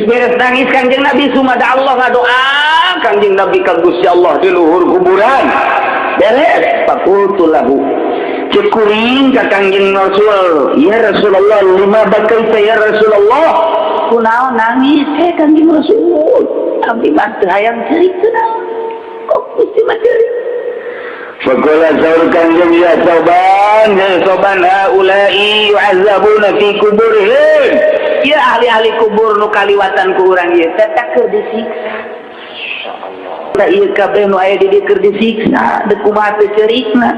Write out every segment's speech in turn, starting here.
beres nangis Kanjeng Nabi sumada Allah ngadoa Kanjeng Nabi ka Gusti Allah di luhur kuburan beres faqultu lahu cekuring ka Kanjeng Rasul ya Rasulullah lima bakaita ya Rasulullah kunaon nangis Kanjeng Rasul abdi mah teu hayang ceurik kunaon kok Gusti mah ceurik faqala saur Kanjeng ya soban haula'i yu'azzabuna fi kuburihim ya ahli-ahli kubur nu kaliwatan ku urang ieu teh keur disiksa insyaallah da ieu kabeh nu aya di dieu keur disiksa deuk kumaha teu ceurikna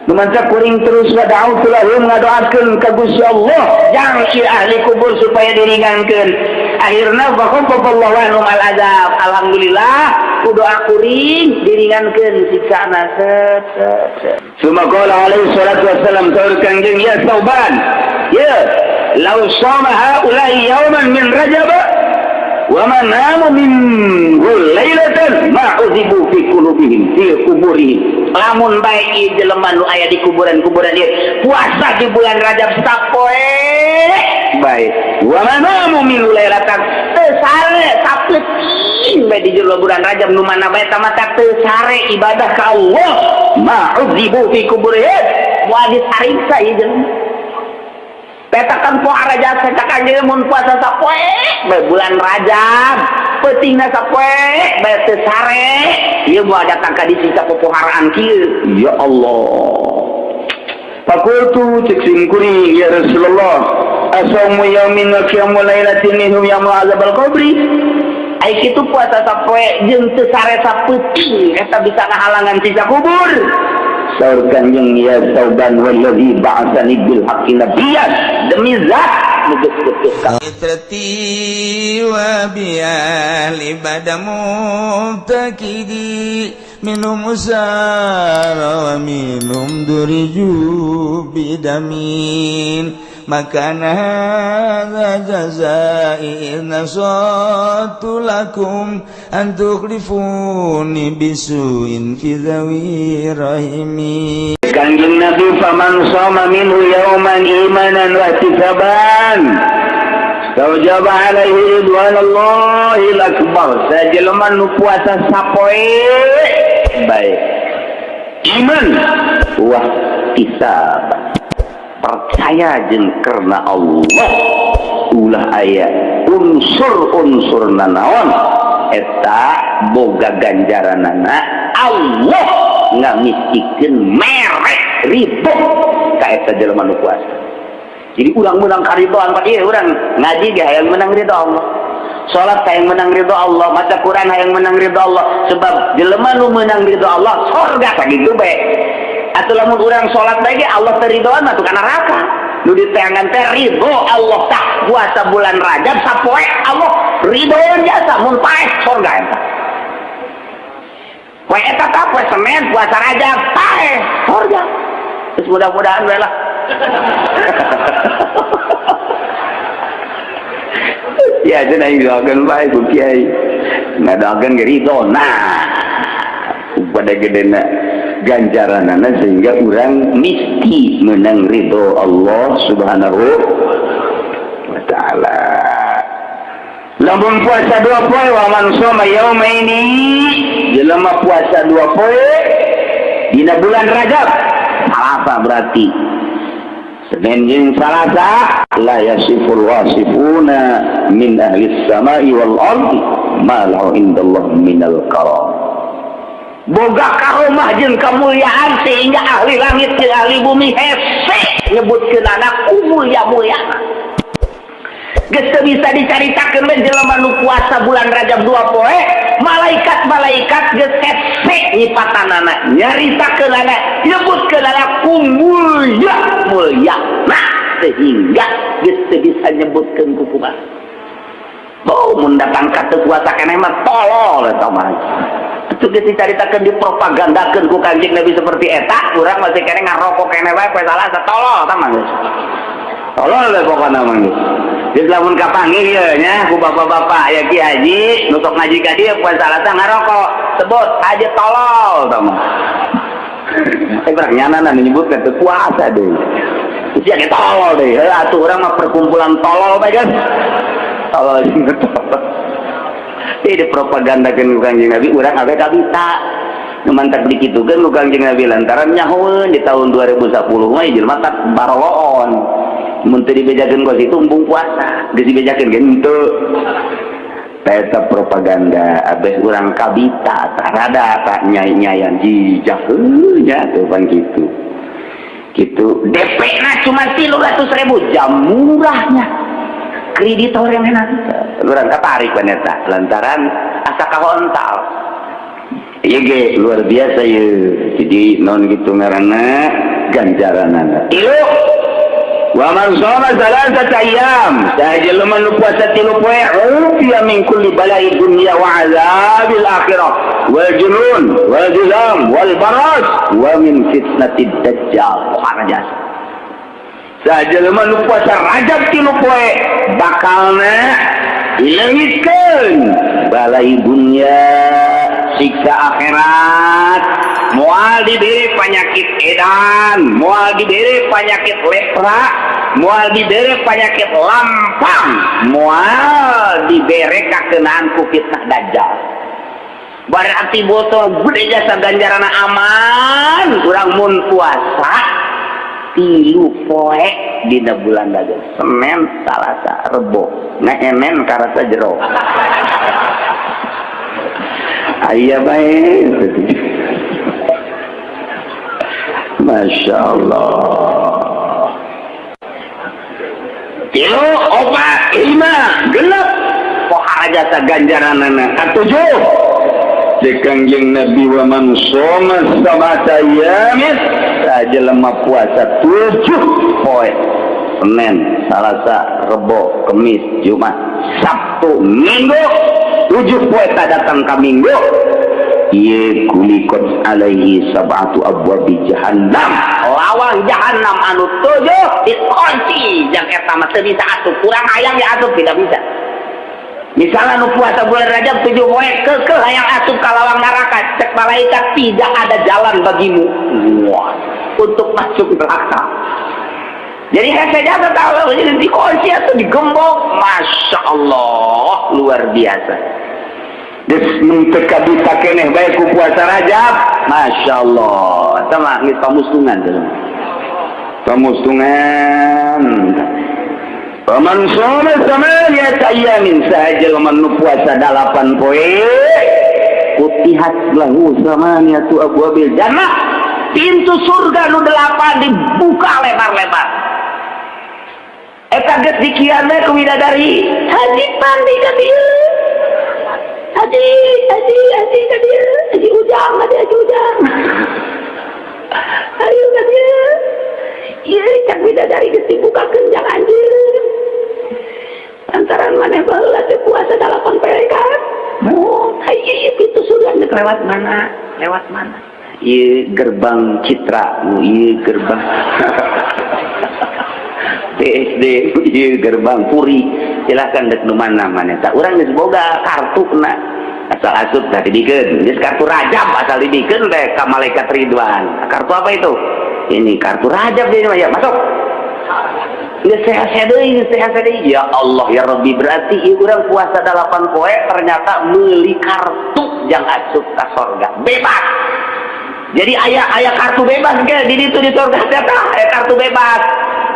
numansa kuring terus wada'u lahum ngadoakeun ka Gusti Allah jang ieu ahli kubur supaya diringankeun akhirna faqafallahu anhum al-azab alhamdulillah ku doa kuring diringankeun siksana set summa qala alaihi salatu wassalam saur Kanjeng ya Sauban ya law shama haula'i yawman min Rajab wa man nama minhu lailatan ma uzibu fi qulubihim fi kuburihim lamun bae ieu jelema nu aya di kuburan-kuburan ieu puasa di bulan Rajab sapoe bae wa man nama minhu lailatan teu sare sapeuting bae di jero bulan Rajab nu mana bae tamata teu sare ibadah ka Allah ma uzibu fi kuburihim wa disariksa ieu jelema petakan poe Rajab petakan jeung mun puasa sapoe bae bulan Rajab peutingna sapoe bae teu sare ieu moal datang ka disiksa popoharaan kieu ya Allah faqultu cek singkuri ya Rasulullah asamu yaumin wa qiyamu lailatin minhum yaumul azabal qabri ai kitu puasa sapoe jeung teu sare sapeuting eta bisa ngahalangan siksa kubur saur Kanjeng ya Sauban wallazi ba'atsani bil haqqi nabiyyan demi zat nu geus teukeun itrati wa bi ahli badamu takidi minum usara wa minum duriju bidamin makana hadza jazai nasatu lakum an tukhlifuni bisuin fi zawi rahimi Kanjeng Nabi faman shoma minhu yawman imanan wa ihtisaban tawjaba alaihi ridwanullahil akbar sajelema nu puasa sapoe bae iman wa ihtisaban percaya jeung karena Allah ulah aya unsur-unsur nanaon eta boga ganjaranana Allah ngamistikeun merek ridho ka eta jelema nu puasa jadi urang menang karidoan pak ieu urang ngaji ge hayang menang ridho Allah salat hayang menang ridho Allah maca Quran hayang menang ridho Allah sebab jelema nu menang ridho Allah surga sakitu bae atuh lamun urang salat bae ge Allah teu ridhoan mah teu kana neraka nu diteangan teh ridho Allah tah puasa bulan Rajab sapoe Allah ridhoan jasa mun paeh surga eta poe eta tah poe Senin puasa Rajab paeh surga geus mudah-mudahan bae lah ya cenah doakeun bae ku kiai ngadoakeun ge ridho nah pada gedena ganjaranana sehingga orang mesti menang ridho Allah subhanahu wa ta'ala lamun puasa 2 poe wa man shoma yaumaini jelema puasa 2 poe dina bulan Rajab Salasa berarti Senin jeung Salasa la yasiful wasifuna min ahli samai wal ardi ma lahu indallah minal karam boga karomah jeung kamuliaan sehingga ahli langit jeung ahli bumi hese nyebutkeun anak mulia-muliana geus teu bisa dicaritakeun we jelema nu puasa bulan Rajab 2 poe malaikat-malaikat geus hese nyipatanana nyaritakeun anak nyebutkeun anak mulia-muliana sehingga geus teu bisa nyebutkeun ku kumaha bau mun datang ka teu puasa keneh mah tolol eta mah itu diceritakan dipropagandakan ku Kanjeng Nabi seperti eta urang masih kene ngarokok kene wae poe Salasa tolol tah mah geus tolol we pokona mah geus geus lamun kapanggih ieu nya ku bapak-bapak aya Ki Haji nu sok ngaji ka dieu poe Salasa ngarokok sebut haji tolol tah mah berak nyanana nyebutkeun teu puasa deui sia ge tolol deui atuh urang mah perkumpulan tolol bae geus Allah ini propagandakeun Kangjeng Nabi urang abe kabita mantak dikitukeun ku Kangjeng Nabi lantaran nyahoeun di tahun 2010 mah jelema tak baroloon mun teu dibejakeun ku situ embung puasa geus dibejakeun ge henteu eta propaganda abes urang kabita rada tak nyai-nyayan jijakeun nya teu pan kitu gitu DP na cuma 300.000 jam murahnya kreditor yang enak urang katarik pan eta lantaran asa kahontal ieu ge luar biasa ye jadi naon kitu ngaranna ganjaranana ieu wa man shoma salasata ayyam sajelema nu puasa 3 poe ufiya min kulli bala'i dunya wa 'adzabil akhirah wal junun wal juzam wal baras wa min fitnatid dajjal harajas sajelema nu puasa Rajab 3 poe bakalna ilengikeun balai dunya siksa akhirat moal diberi penyakit edan moal diberi penyakit lepra moal diberi penyakit lampang moal diberi kakenaan ku fitnah dajjal berarti botol gede jasa ganjarana aman urang mun puasa 3 poe dina bulan Rajab Senin Salasa Rebo ngaemen karasa jero aya bae Masya Allah 3, 4, 5 genep pohara jasa ganjaranana 7 Kangjeng Nabi wa man shoma sab'ata ayyamin sajelema puasa 7 poe Senin, Selasa, Rebo, Kamis, Jumat, Sabtu, Minggu 7 poe datang ka Minggu ieu kulikot alaihi sab'atu abwabi jahannam lawang jahannam anu 7 dikunci jeung eta mah teu bisa asup kurang hayang diasup tidak bisa misalnya nu puasa bulan Rajab 7 poe keukeul hayang asup ka lawang neraka cek malaikat tidak ada jalan bagimu wah untuk masuk neraka jadi hese jasa tahu jadi dikunci atau digembok Masya Allah luar biasa des menteka bisa keneh bae ku puasa Rajab Masya Allah eta mah geus pamustungan pamustungan paman shoma samaniyata ayyamin sajelema nu puasa 8 poe kutihat lahu samaniyatu abwabil jannah pintu surga nu 8 dibuka lebar-lebar eta geus dikiana ku widadari haji pandi ka dieu haji ka dieu haji ujang ayo ka dieu ieu cak widadari geus dibukakeun jang anjeun antaran maneh baheula teh puasa 8 poe kan oh ieu pintu surga lewat mana ieu gerbang Citra ieu gerbang PSD ieu gerbang Puri silakan dek nu mana tak urang geus boga kartuna asal asup tah didikeun geus kartu Rajab asal didikeun teh ka malaikat Ridwan kartu apa itu ini kartu Rajab dia mah ya masuk geus sehat deui ya Allah ya Rabbi berarti ieu urang puasa 8 poe ternyata meuli kartu jang asup ka surga bebas jadi aya kartu bebas ge di ditu di surga teh aya kartu bebas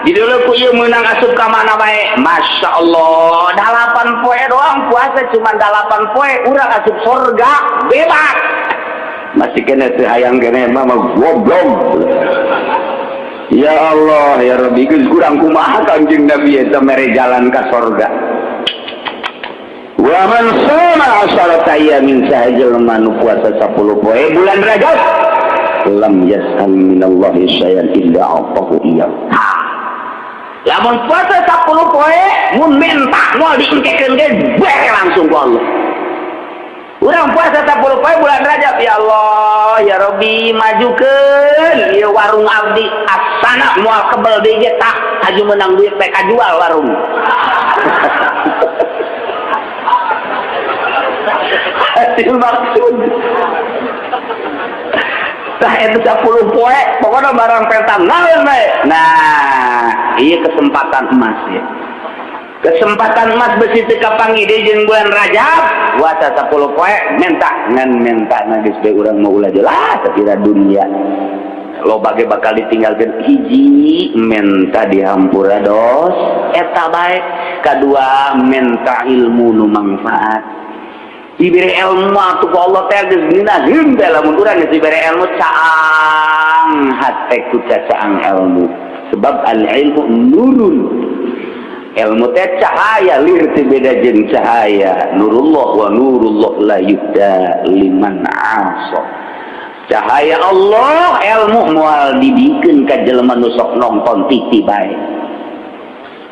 di dulu ku ieu meunang asup ka mana bae Masya Allah 8 poe doang puasa cuma 8 poe urang asup surga bebas masih kena teu hayang kene mah goblok ya Allah ya Rabbi geus kurang kumaha Kangjeng Nabi eta mere jalan ka surga wa man shoma 'asharata ayyamin sajelema nu puasa 10 poe bulan Rajab lam yas'al minallahi syai'an illa a'tahu iyyahu lamun puasa 10 poe mun minta moal diengkekeun ge bere langsung ku Allah urang puasa 10 poe bulan Rajab ya Allah ya Rabbi majukeun ieu warung abdi asana moal kebel deui ge tah aju meunang duit teh kajual warung itu maksud tah eta 10 poe pokoknya barang pertama naon bae nah iya kesempatan emas ya kesempatan emas besi teka panggide jeung bulan Rajab puasa 10 poe menta ngan menta nagis bae urang mau ulah jelas sapira dunia lo bage bakal ditinggalkeun hiji menta dihampura dos eta bae kadua menta ilmu nu manfaat diberi ilmu atuh ku Allah teh geus dinaheun bae lamun urang geus diberi ilmu caang hate ku caang ilmu sebab al ilmu nurun ilmu teh cahaya lir teh beda jeung cahaya nurullah wa nurullah la yuhda liman asa cahaya Allah ilmu moal didikeun ka jelema nu sok nongton TV bae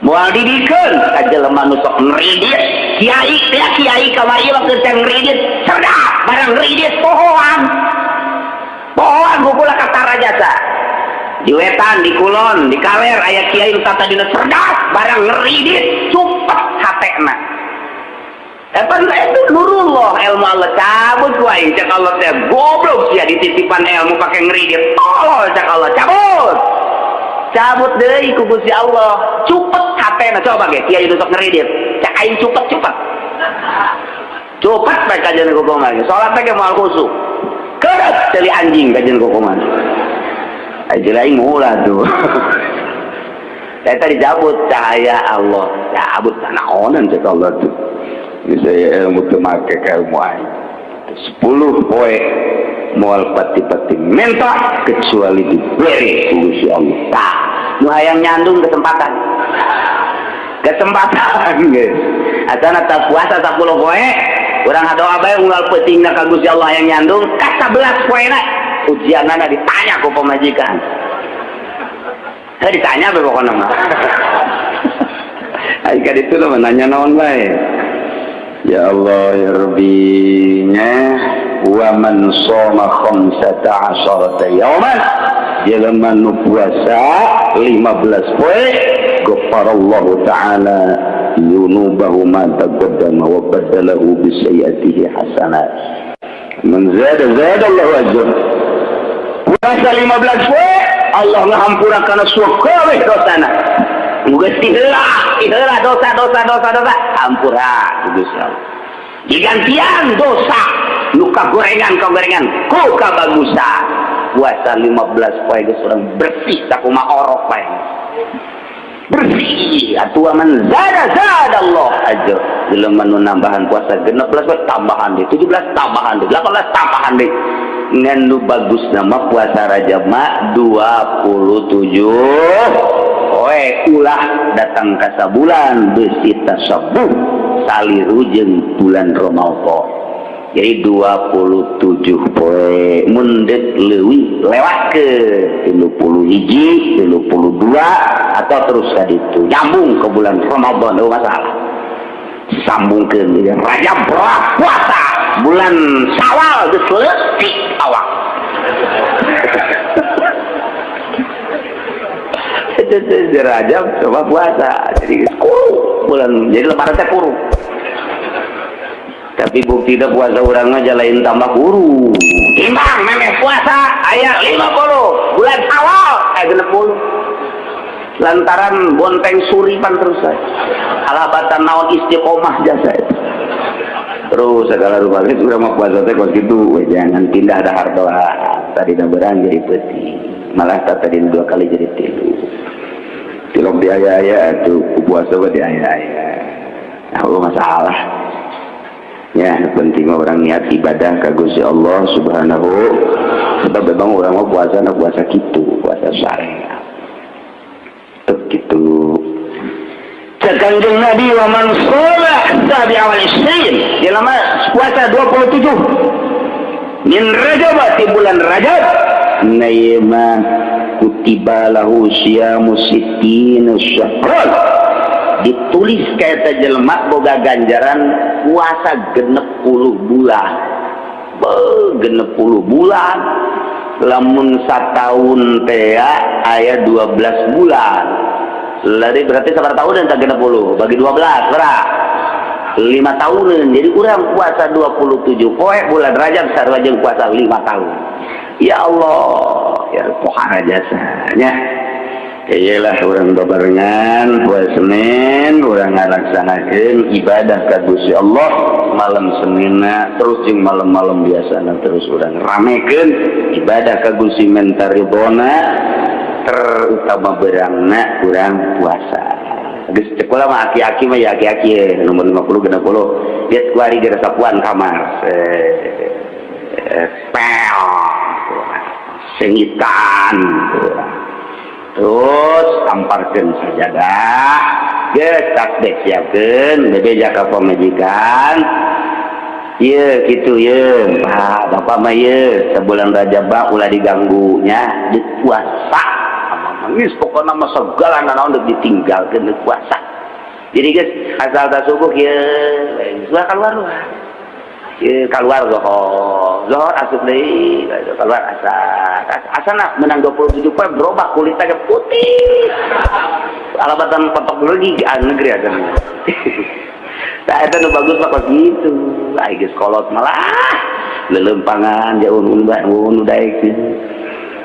moal didikeun ka jelema nu sok ngridit kiai teh kiai kamari mah keur ngridit cerdas barang ngridit pohoan gugula ka Tarajasa di wetan, di kulon, di kaler aya kiai nu tata dina cerdas barang ngeridit cepet hatena eta itu nurullah ilmu Allah cabut wae cak Allah teh goblok sia dititipan ilmu pake ngeridit tolol cak Allah cabut deui ku Gusti Allah cepet hatena coba ge kiai nu sok ngeridit cak aing cepet bae kajian kumaha salat teh moal khusuk keut teli anjing kajian kumaha aja lain mula tuh. Saya tadi cabut cahaya Allah, cabut tanah onan cek Allah tuh. Ini saya ilmu temake ilmu aing. 10 poe moal pati-pati menta kecuali diberi Gusti Allah. Tah, nu hayang nyandung kesempatan guys. Asana tak puasa 10 poe, urang doa bae unggal peutingna ka Gusti Allah yang nyandung ka 11 poena. Ujianana ditanya ku pemajikan. Ditanya be pokona mah. Ai ka ditu mah nanya naon bae. Ya Allah ya Rabbi nya wa man shoma 15 yauman jelema nu puasa 15 poe ghafarallahu taala yunubahu ma taqaddama wa badalahu bi sayyiatihi hasanat. Man zada Allahu ajr. Puasa 15 poe Allah ngahampurakeun kabeh dosana. Muga iheula dosa hampura Gusti Allah. Digantian dosa nu kagorengan ku kabagusan. Puasa 15 poe geus urang bersih sakumaha orok bae. Bersih atuh man zada Allah ajr. Jelema nu nambahan puasa 16 poe tambahan deui, 17 tambahan deui, 18 tambahan deui. Ngan nu bagus nama puasa Rajab mah 27 poe ulah datang ka sabulan beusi tasabuh saliru jeung bulan Ramadan. Jadi 27 poe mun deuk leuwih lewat ke 31, 32 atau terus ka ditu nyambung ke bulan Ramadan teu masalah. Sambungkeun Rajab puasa bulan Syawal geus leutik awak. Jadi Rajab coba puasa jadi kuru bulan jadi lebaran teh kuru. Tapi bukti dah puasa urang mah lain tambah kuru. Timbang memeh puasa aya 50 bulan Syawal aya 60. Lantaran bonteng suripan terus saya alabatan naon istiqomah jasa terus segala rupa itu udah mau puasa teh kok gitu jangan pindah dahar doa tadi dah berang jadi peti malah tadi 2 kali jadi 3 tilok di aya-aya tuh puasa di aya-aya Allah masalah ya penting orang niat ibadah ka Gusti Allah subhanahu sebab memang orang mau puasa gitu puasa syariat begitu Kanjeng Nabi wa man shoma sabi awal isrin jelema puasa 27 min Rajab di bulan Rajab nayma kutiba lahu syamu sittina syahran ditulis kaeta jelema boga ganjaran puasa 60 bulan 60 bulan lamun satahun teh aya 12 bulan lari berarti sabar tahun dan 30 bagi 12 berapa 5 tahunan jadi urang puasa 27 poe bulan Rajab sarua jeung puasa 5 tahun ya Allah ya pohara jasanya iyalah orang babarengan poe Senin urang ngalaksanakeun ibadah ka Gusti Allah malam Seninna terus jeung malam-malam biasana terus urang ramekeun ibadah ka Gusti menta ridona terutama berangna urang puasa. Geus cekola mah aki-aki mah ya aki-aki nomor 50 60 lihat kuari gara sapuan kamar spel sengitan terus amparkeun sajadah geus tasbih siapkeun bebeja ka pamajikan ieu kitu ieu Pak Bapak mah ieu sabulan Rajab ulah diganggunya di puasa geus pokona mah segala naon deuk ditinggalkeun di puasa jadi geus asal tasubuh ieu sudah keluar keluar zohor asup deui keluar asana menang 27 poe berubah kulitnya putih alabatan potok lagi negeri aja nah itu nu bagus mah kok gitu ai geus kolot malah lelempangan jaun nu daek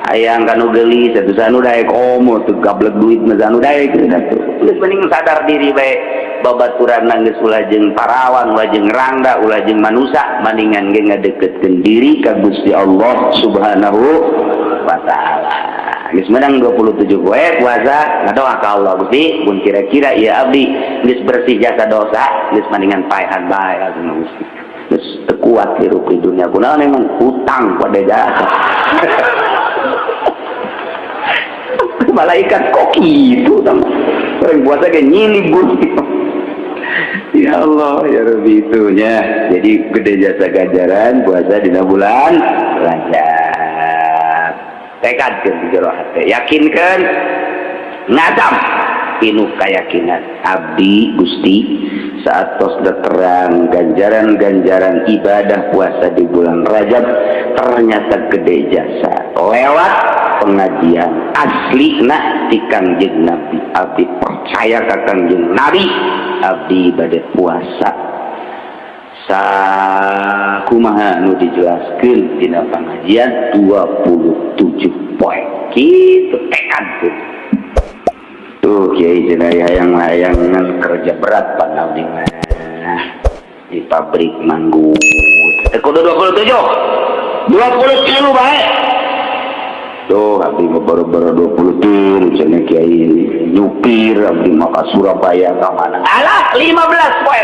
hayang kanu gelis atuh sanu daek omo teu gablek duit mah sanu daek geus mending sadar diri bae babaturan geus ulah jeung parawan ulah jeung rangda ulah jeung manusia mendingan ge ngadeukeutkeun diri ka Gusti Allah Subhanahu wa taala. Geus menang 27 poe puasa ngadoa ka Allah Gusti mun kira-kira ieu abdi geus bersih jasa dosa geus mendingan paehan bae atuh Gusti. Geus teu kuat hirup di dunia kunaon emang hutang pada jasa. Malaikat kok gitu sama orang puasa kayak nyilih Gusti. Ya Allah ya Rabbi itunya jadi gede jasa ganjaran puasa di bulan Rajab tekadkeun di jero hate yakinkeun ngazam pinuh kayakinan abdi Gusti saat tos terang ganjaran-ganjaran ibadah puasa di bulan Rajab ternyata gede jasa lewat pengajian asli di Kangjeng Nabi abdi percaya ka Kangjeng Nabi abdi bade puasa sakumaha nu dijelaskeun dina pengajian 27 poin kitu tekadkeun tuh kiai cenah hayang-hayangan kerja berat panau di mana di pabrik manggung kudu 27 kilo bae tuh abdi mah baru 20 kilo cenah kiai nyupir abdi mah ka Surabaya ka mana alah 15 poe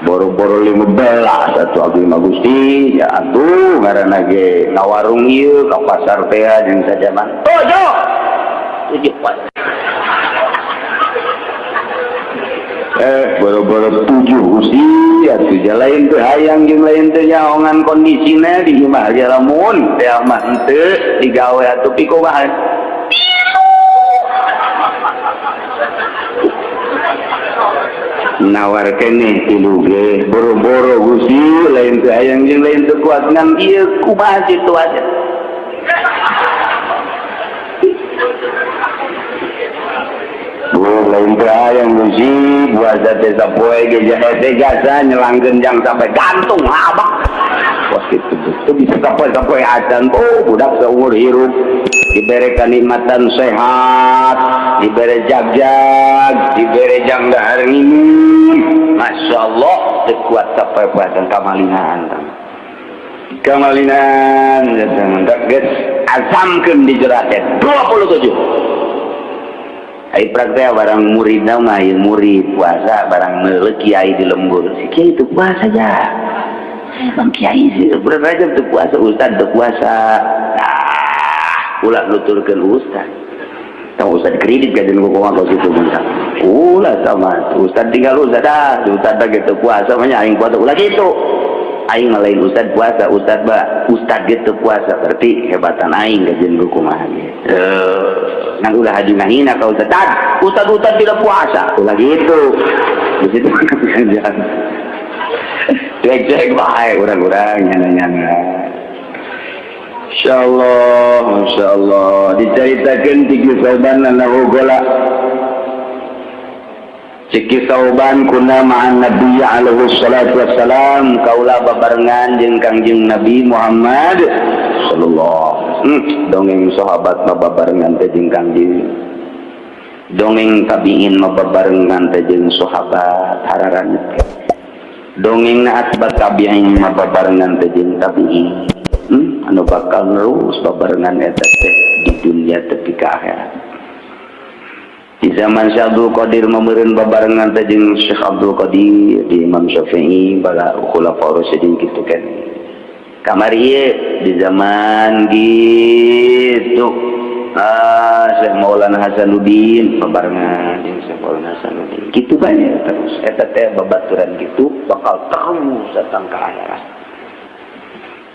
boro-boro 15 atuh abdi mah Gusti ya atuh ngaranna ge ngawarung ieu ka pasar teh jeung sajaman tujuh poe boro-boro 7 Gusti atuh lain teh hayang jeung lain teh nyaongan kondisina di imah aja lamun teh mah henteu digawe atuh piko mah nawar keneh tilu ge boro-boro Gusti lain teh hayang jeung lain teh kuat ngan ieu kumaha situasi lain teh hayang Gusti puasa teh sapoe ge jahe gasa nyelangkeun jang sampai gantung abak wah kitu tuh bisa sapoe acan budak saumur hirup dibere kanikmatan sehat dibere jag dibere jang dahar ngimim masyaallah teu kuat sapoe puasa kamalinan dak geus asamkeun di jero hate 27 ai praktek barang murid mah murid puasa barang meuleuh kiai di lembur si kiai itu puasa aja bang kiai sih bulan Rajab teu puasa ustad teu puasa ulah nuturkeun ustad tong ustad kredit gajeun ku kumaha ka situ mah ulah sama ustad tinggal ustad ustad ge teu puasa mah aing puasa ulah gitu aing lain ustad puasa ustad gitu puasa berarti hebatan aing gajeun ku kumaha nang ulah hajuna hina ka ustad tidak puasa ulah gitu di situ kan cek bae urang-urang nyana-nyana insyaallah diceritakeun ti kisah na gola Ciki sauban kuna ma'an Nabi alaihi salatu wassalam kaula babarengan jeung Kangjeng Nabi Muhammad sallallahu dongeng sahabat babarengan teh jeung Kangjeng dongeng tabiin babarengan teh jeung sahabat hararan dongeng atbat tabiin babarengan teh jeung tabiin anu bakal terus babarengan eta teh di dunia tepi ka akhirat. Di zaman Syekh Abdul Qadir memeureun babarengan teh jeung Syekh Abdul Qadir di Imam Syafi'i bala khulafaur rasyidin kitu kan. Kamari ieu di zaman gitu Syekh Maulana Hasanuddin babarengan jeung Syekh Maulana Hasanuddin. Kitu banyak terus eta teh babaturan kitu bakal terus datang ka akhirat.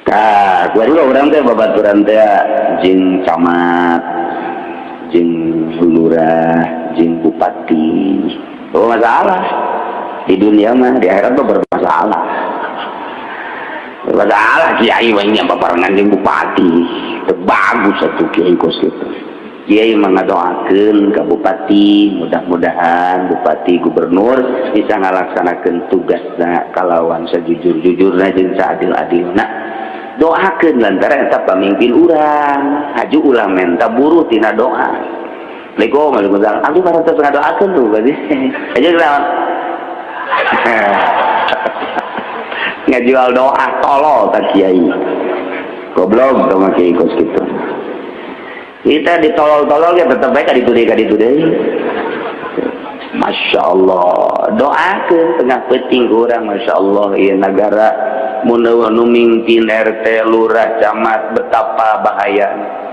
Tah, kumaha urang teh babaturan teh jeung camat jeung lurah, jeung bupati. Oh masalah. Di dunia mah, di akhirat mah bermasalah. Bermasalah kiai banyak babarengan jeung bupati. Bagus satu kiai kos kitu. Kiai mengadoakeun ka bupati, mudah-mudahan bupati gubernur bisa ngalaksanakeun tugasna kalawan sajujur-jujurna jeung saadil-adilna. Doakeun lantaran eta pamimpin urang, haju ulah menta buru tina doa. Assalamualaikum warahmatullahi wabarakatuh. Aku parantos ngadoakeun tuh berarti. Aja lawan. Ngajual doa tolol ka kiai. Goblok sama kiai kos kitu. Kita ditolol-tolol ya tetep bae ka ditu deui. Masya Allah, doakeun tengah penting urang Masya Allah ieu nagara mun nu mimpin RT lurah camat betapa bahayana.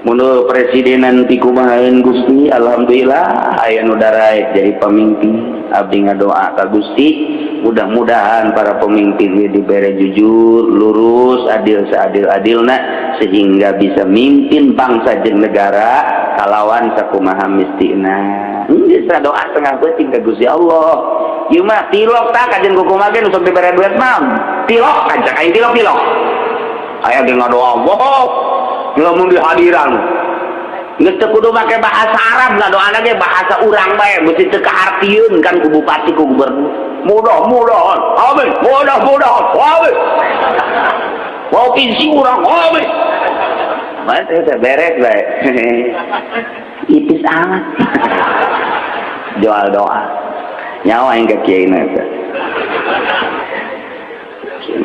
Mun presidenan ti kumahaeun Gusti alhamdulillah aya nu daraek jadi pemimpin. Abdi ngadoa ka Gusti mudah-mudahan para pemimpin dibere jujur, lurus, adil seadil-adilna sehingga bisa mimpin bangsa jeung negara kalawan sakumaha mistina. Geus doa tengah penting ka Gusti Allah. Ieu mah tilok tah kajen kumaha ge nu sok dibere duit mah. Tilok aja kain tilok. Aya ge ngadoa bohong. Lamun di hadiran geus teu kudu make bahasa Arab ngadoana ge bahasa urang bae mesti teu kaartieun kan ku bupati ku gubernur. Mudah-mudahan amin, mudah-mudahan amin. Mau pinsi urang amin. Mas teh beres bae. Ipis amat. Jual doa. Nyawa yang ke kiai na teh.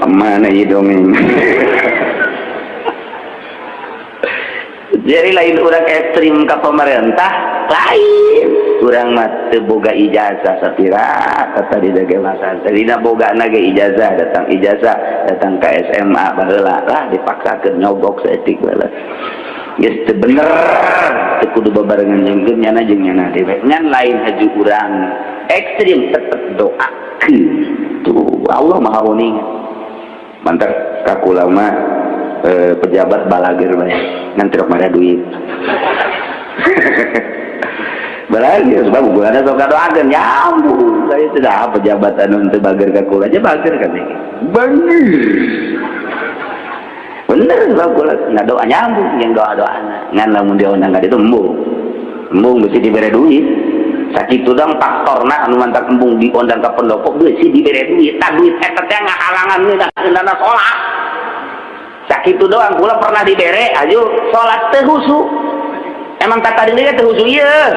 Mana ieu dongeng. Jadi lain orang ekstrim ke pemerintah, lain orang mah teu boga ijazah sapira kata di dage masan. Tadina boga na ge ijazah datang ke SMA baheula lah dipaksakeun nyogok saeutik baheula. Geus teu bener teu kudu babarengan jeung nyana jeung nyana dewe. Ngan lain haju urang ekstrim tetep doakeun. Tuh Allah Maha Uning. Mantap ka kula mah pejabat balagir bae ngan trok mara duit. Balagir sebab gulana sok doakeun nyambung saya teh dah pejabat anu teu bager ka kula aja bager kan ieu. Bener sebab kula ngadoa nyambung yang doa-doana ngan lamun diundang ka ditu embung mesti dibere duit. Sakitu dong faktorna anu mantak embung diundang ka pendopo beusi dibere duit. Tah duit eta teh ngahalangan ngeundakeunana salat. Sakitu doang kula pernah dibere aju salat teu husu. Emang kata diri teu husu ieu.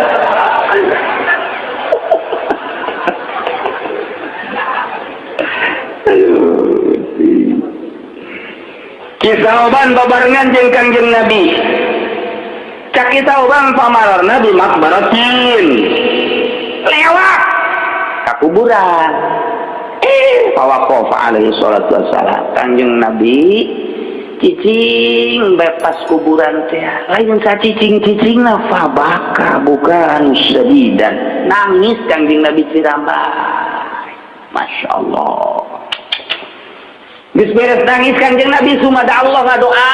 Kisauban babarengan jeung Kangjeng Nabi. Cak kisauban pamararna bi makbaratin. Lewat ka kuburan. Fawaqafa alaihi salatu wassalam. Kangjeng Nabi cicing bepas kuburan teh lain cicing na fabaka bukan sedidan nangis Kangjeng Nabi Cirambai. Masya Allah geus beres nangis Kangjeng Nabi sumada Allah ngadoa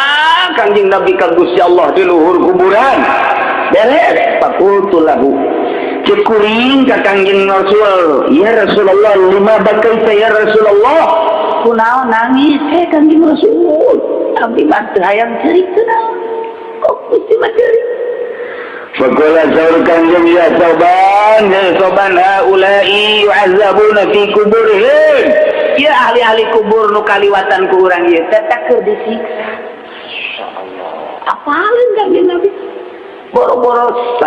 Kangjeng Nabi ka Gusti Allah di luhur kuburan beres faqultu lahu cekuring ka Kangjeng Rasul ya Rasulullah lima bakaita ya Rasulullah kunaon nangis Kangjeng Rasul abdi mah teu hayang ceurik teu naon kok mesti mah ceurik Faqala saur kanjeng ya soban haula'i yu'azzabuna fi kuburihim. Ya ahli-ahli kubur nu kaliwatan ku urang ieu teh keur disiksa. Masyaallah. Apalin kanjeng Nabi? Boro-boro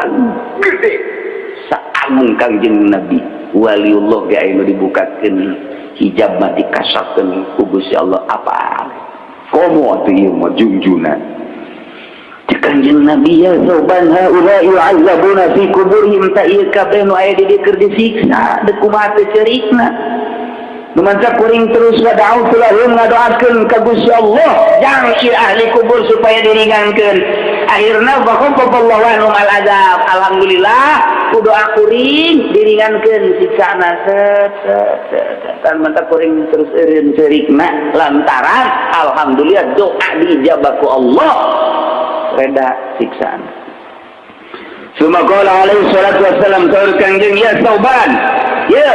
gede. Saagung kanjeng Nabi. Waliullah ge anu dibukakeun hijab mati kasapkeun ku Gusti Allah apa? Komo atuh ieu mah junjuna. Kanjeng Nabi ya soban haula yu'azzabuna fi kuburihim ta ieu kabeh nu aya di dieu keur disiksa deuk kumaha teu ceurigna nu mantap kuring terus wada'u lahum ngadoakeun ka Gusti Allah jang ieu ahli kubur supaya diringankeun akhirna faqafallahu anhum al-azab alhamdulillah ku doa kuring diringankeun siksana tan mantap kuring terus eureun ceurigna lantaran alhamdulillah doa diijabah ku Allah reda siksaan. Sumaqala alaihi salatu wassalam saur kanjeng ya Sauban ya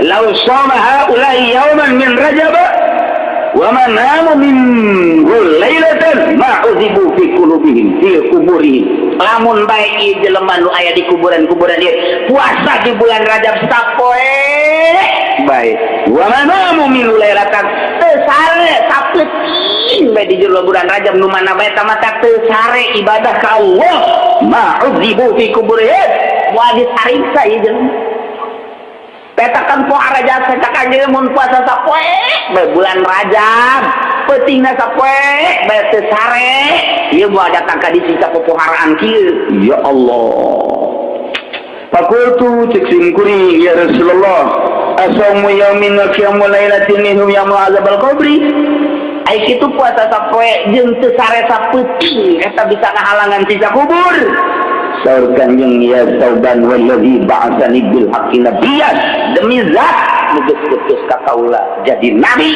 law shama haula'i yawman min Rajab wa man namu minhu lailatan ma uzibu fi qulubihim fi kuburihim lamun bae ieu jelema nu aya di kuburan-kuburan ieu puasa di bulan Rajab sapoe bae wa man namu minhu lailatan teu sare sapeuting bae di jero bulan Rajab nu mana bae tamata teu sare ibadah ka Allah ma'udzibu fi kuburihim wa disariksa ieu jelema petakan poe Rajab petakan ieu mun puasa sapoe bae bulan Rajab peutingna sapoe bae teu sare ieu mah datang ka disiksa popoharaan kieu ya Allah. Fakultu cek singkuri ya Rasulullah asamu yaumin wa qiyamu lailatin minhum yaumul azabal qabri ai kitu puasa sapoe jeung teu sare sapeuting eta bisa ngahalangan siksa kubur. Saur kanjeng ya Sauban wallazi ba'atsani bil haqqi nabiyyan demi zat nu geus putus ka kaula jadi nabi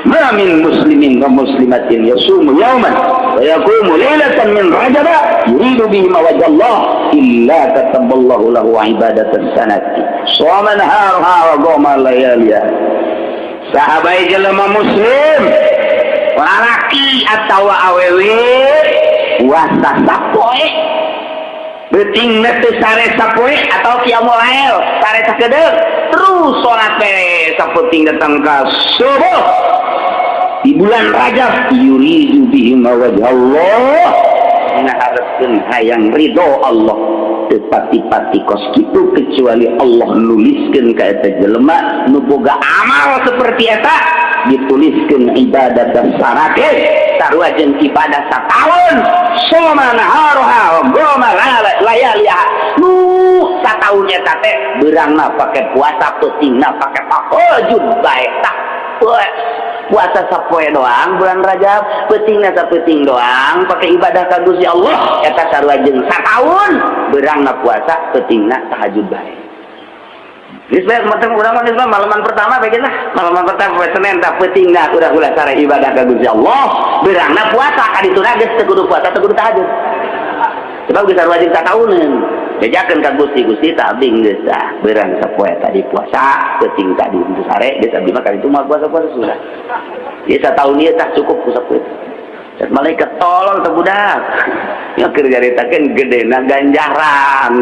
ma min muslimin wa muslimatin yasumu yawman wa yaqumu lailatan min Rajab yuridu bihi wajhallah illa kataballahu lahu ibadatan sanati shoma naharha wa qama layaliha. Sahabai jelema muslim lalaki atawa awewe puasa sapoe beuting teu sare sapoe atau qiyamul lail sare sakedeuk terus salat bae sapeuting datang ka subuh di bulan Rajab yuridu bihi wajhallah ngaharepkeun hayang ridho Allah teu pati-pati kos kitu kecuali Allah nuliskeun ka eta jelema nu boga amal seperti eta dituliskeun ibadah sarake sarua jeung ibadah sataun soma naharoha wa qama layaliha nu sataun eta teh beurangna pake puasa peutingna pake tahajud bae tak puasa sapoe doang bulan Rajab peutingna sapeuting doang pake ibadah ka Gusti Allah eta sarua jeung sataun beurangna puasa peutingna tahajud bae. Geus bae mateng urang mah malaman pertama bae lah malaman pertama poe Senin tah peutingna udah sare ibadah ka Gusti Allah beurangna puasa ka dituna geus teu kudu puasa teu kudu tahajud sebab geus sarua jeung satauneun jajakeun ka Gusti tah abdi geus tah beurang sapoe tadi puasa peuting tadi untuk sare geus abdi mah kali itu mah puasa sudah ieu sataun ieu tah cukup ku sapoe dan malaikat tolong teh budak nya keur garitakeun gedena ganjaran.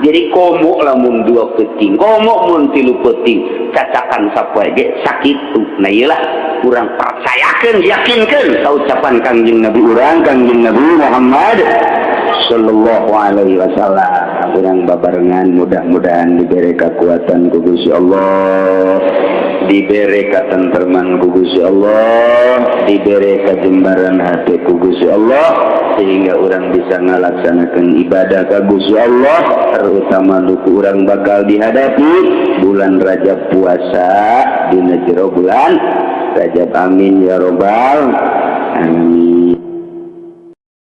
Jadi komo lamun dua peuting komo mun tilu peuting cacakan sapoe ge sakitu nah ieulah urang percayakeun yakinkeun ka ucapan Kangjeng Nabi urang Kangjeng Nabi Muhammad sallallahu alaihi wasallam. Urang babarengan mudah-mudahan diberi kekuatan ku Gusti Allah, diberi katentreman ku Gusti Allah, diberi kajembaran hati ku Gusti Allah sehingga orang bisa ngalaksanakan ibadah ka Gusti Allah terutama duku orang bakal dihadapi bulan Rajab puasa dina jero bulan Rajab amin ya robbal alamin.